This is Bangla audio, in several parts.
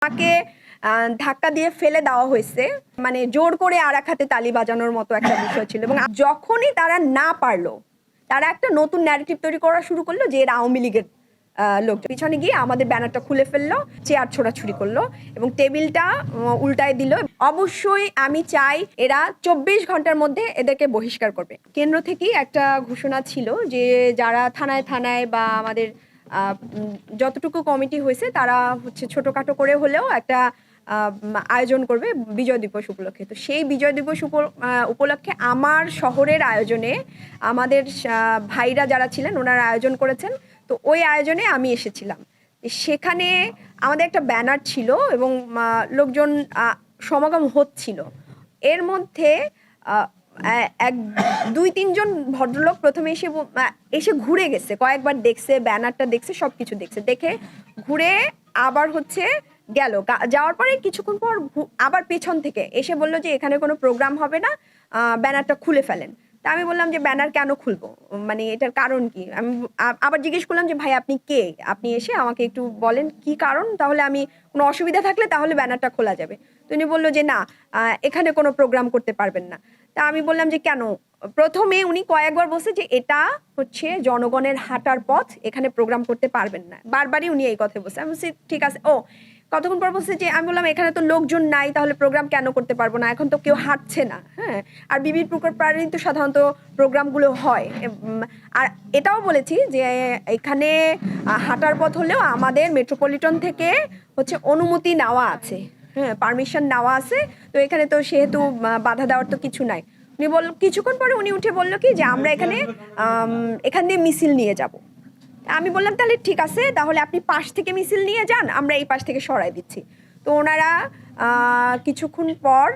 আমাকে ধাক্কা দিয়ে ফেলে দেওয়া হয়েছে, মানে জোর করে আর এক হাতে তালি বাজানোর মতো একটা বিষয় ছিল। এবং যখনই তারা না পারলো, তারা একটা নতুন ন্যারেটিভ তৈরি করা শুরু করলো যে এরা আওয়ামী লীগের লোক। পিছনে গিয়ে আমাদের ব্যানারটা খুলে ফেললো, চেয়ার ছোড়াছুড়ি করলো এবং টেবিলটা উল্টায় দিল। অবশ্যই আমি চাই এরা 24 ঘন্টার মধ্যে এদেরকে বহিষ্কার করবে। কেন্দ্র থেকেই একটা ঘোষণা ছিল যে যারা থানায় থানায় বা আমাদের যতটুকু কমিটি হয়েছে তারা হচ্ছে ছোটখাটো করে হলেও একটা আয়োজন করবে বিজয় দিবস উপলক্ষে। তো সেই বিজয় দিবস উপলক্ষে আমার শহরের আয়োজনে আমাদের ভাইরা যারা ছিলেন ওনারা আয়োজন করেছেন। তো ওই আয়োজনে আমি এসেছিলাম। সেখানে আমাদের একটা ব্যানার ছিল এবং লোকজন সমাগম হচ্ছিল। এর মধ্যে এক 2-3 জন ভদ্রলোক প্রথমে এসে ঘুরে গেছে, কয়েকবার দেখছে, ব্যানারটা দেখছে, সবকিছু দেখছে, দেখে ঘুরে আবার হচ্ছে গেল। যাওয়ার পরে কিছুক্ষণ পর আবার পেছন থেকে এসে বলল যে এখানে কোনো প্রোগ্রাম হবে না, ব্যানারটা খুলে ফেলেন। তা আমি বললাম যে ব্যানার কেন খুলবো, মানে এটার কারণ কি? আমি আবার জিজ্ঞেস করলাম যে ভাই আপনি কে, আপনি এসে আমাকে একটু বলেন কি কারণ, তাহলে আমি কোনো অসুবিধা থাকলে তাহলে ব্যানারটা খোলা যাবে। তো উনি বললো যে না, এখানে কোনো প্রোগ্রাম করতে পারবেন না। তা আমি বললাম যে কেন? প্রথমে উনি কয়েকবার বলছে যে এটা হচ্ছে জনগণের হাঁটার পথ, এখানে প্রোগ্রাম করতে পারবেন না, বারবারই উনি এই কথা বলছে। আমি বলছি ঠিক আছে। ও কতক্ষণ পর বলছে যে, আমি বললাম এখানে তো লোকজন নাই, তাহলে প্রোগ্রাম কেন করতে পারবো না, এখন তো কেউ হাঁটছে না। হ্যাঁ, আর বিবির পুকুর পাড়ে তো সাধারণত প্রোগ্রামগুলো হয়। আর এটাও বলেছি যে এখানে হাঁটার পথ হলেও আমাদের মেট্রোপলিটন থেকে হচ্ছে অনুমতি নেওয়া আছে, হ্যাঁ, পারমিশন নেওয়া আছে। তো এখানে তো সেহেতু বাধা দেওয়ার তো কিছু নাই। উনি কিছুক্ষণ পরে উনি উঠে বললো কি যে আমরা এখান দিয়ে মিছিল নিয়ে যাব। আমি বললাম তাহলে ঠিক আছে, তাহলে আপনি পাশ থেকে মিছিল নিয়ে যান, আমরা এই পাশ থেকে সরাই দিচ্ছি। তো ওনারা কিছুক্ষণ পর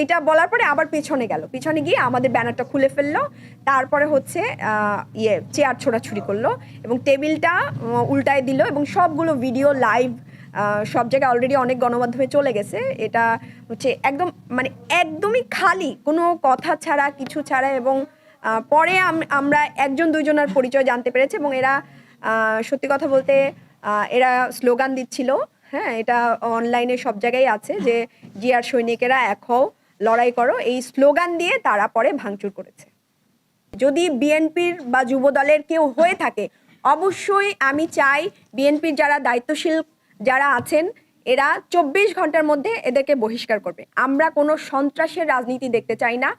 এটা বলার পরে আবার পেছনে গেল, পিছনে গিয়ে আমাদের ব্যানারটা খুলে ফেললো, তারপরে হচ্ছে চেয়ার ছোড়াছুড়ি করলো এবং টেবিলটা উল্টায় দিল এবং সবগুলো ভিডিও লাইভ সব জায়গায় অলরেডি অনেক গণমাধ্যমে চলে গেছে। এটা হচ্ছে একদম মানে একদমই খালি, কোনো কথা ছাড়া, কিছু ছাড়া। এবং পরে আমরা 1-2 জনের পরিচয় জানতে পেরেছি এবং এরা সত্যি কথা বলতে এরা স্লোগান দিচ্ছিল। হ্যাঁ, এটা অনলাইনে সব জায়গায় আছে যে জিয়ার সৈনিকেরা এক হও, লড়াই করো, এই স্লোগান দিয়ে তারা পরে ভাঙচুর করেছে। যদি বিএনপির বা যুব দলের কেউ হয়ে থাকে, অবশ্যই আমি চাই বিএনপির যারা দায়িত্বশীল যারা আছেন এরা 24 ঘন্টার মধ্যে এদেরকে বহিষ্কার করবে। আমরা কোনো সন্ত্রাসের রাজনীতি দেখতে চাই না।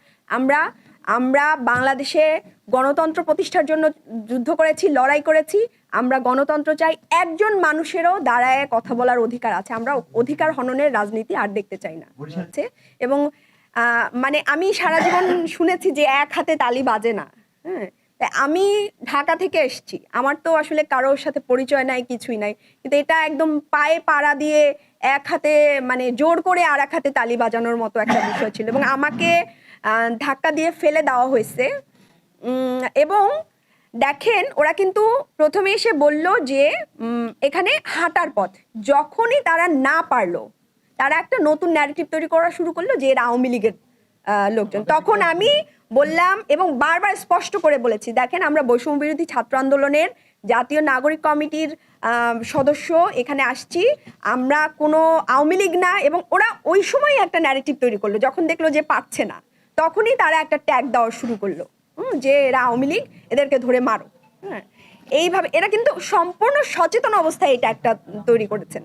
আমরা বাংলাদেশে গণতন্ত্র প্রতিষ্ঠার জন্য যুদ্ধ করেছি, লড়াই করেছি। আমরা গণতন্ত্র চাই। একজন মানুষেরও দাঁড়ায় কথা বলার অধিকার আছে। আমরা অধিকার হননের রাজনীতি আর দেখতে চাই না। এবং মানে আমি সারা জীবন শুনেছি যে এক হাতে তালি বাজে না। হ্যাঁ, আমি ঢাকা থেকে এসেছি, আমার তো আসলে কারোর সাথে পরিচয় নাই, কিছুই নাই, কিন্তু এটা একদম পায়ে পাড়া দিয়ে এক হাতে মানে জোর করে আর এক হাতে তালি বাজানোর মতো একটা বিষয় ছিল। এবং আমাকে ধাক্কা দিয়ে ফেলে দেওয়া হয়েছে। এবং দেখেন ওরা কিন্তু প্রথমে এসে বলল যে এখানে হাঁটার পথ। যখনই তারা না পারলো, তারা একটা নতুন ন্যারেটিভ তৈরি করা শুরু করলো যে এরা আওয়ামী লীগের লোকজন। তখন আমি বললাম এবং বারবার স্পষ্ট করে বলেছি, দেখেন আমরা বৈষম্য বিরোধী ছাত্র আন্দোলনের জাতীয় নাগরিক কমিটির সদস্য, এখানে আসছি, আমরা কোনো আওয়ামী লীগ না। এবং ওরা ওই সময় একটা ন্যারেটিভ তৈরি করলো, যখন দেখলো যে পাচ্ছে না, তখনই তারা একটা ট্যাগ দেওয়া শুরু করলো যে এরা আওয়ামী লীগ, এদেরকে ধরে মারো। হ্যাঁ, এইভাবে এরা কিন্তু সম্পূর্ণ সচেতন অবস্থায় এটা একটা তৈরি করেছেন।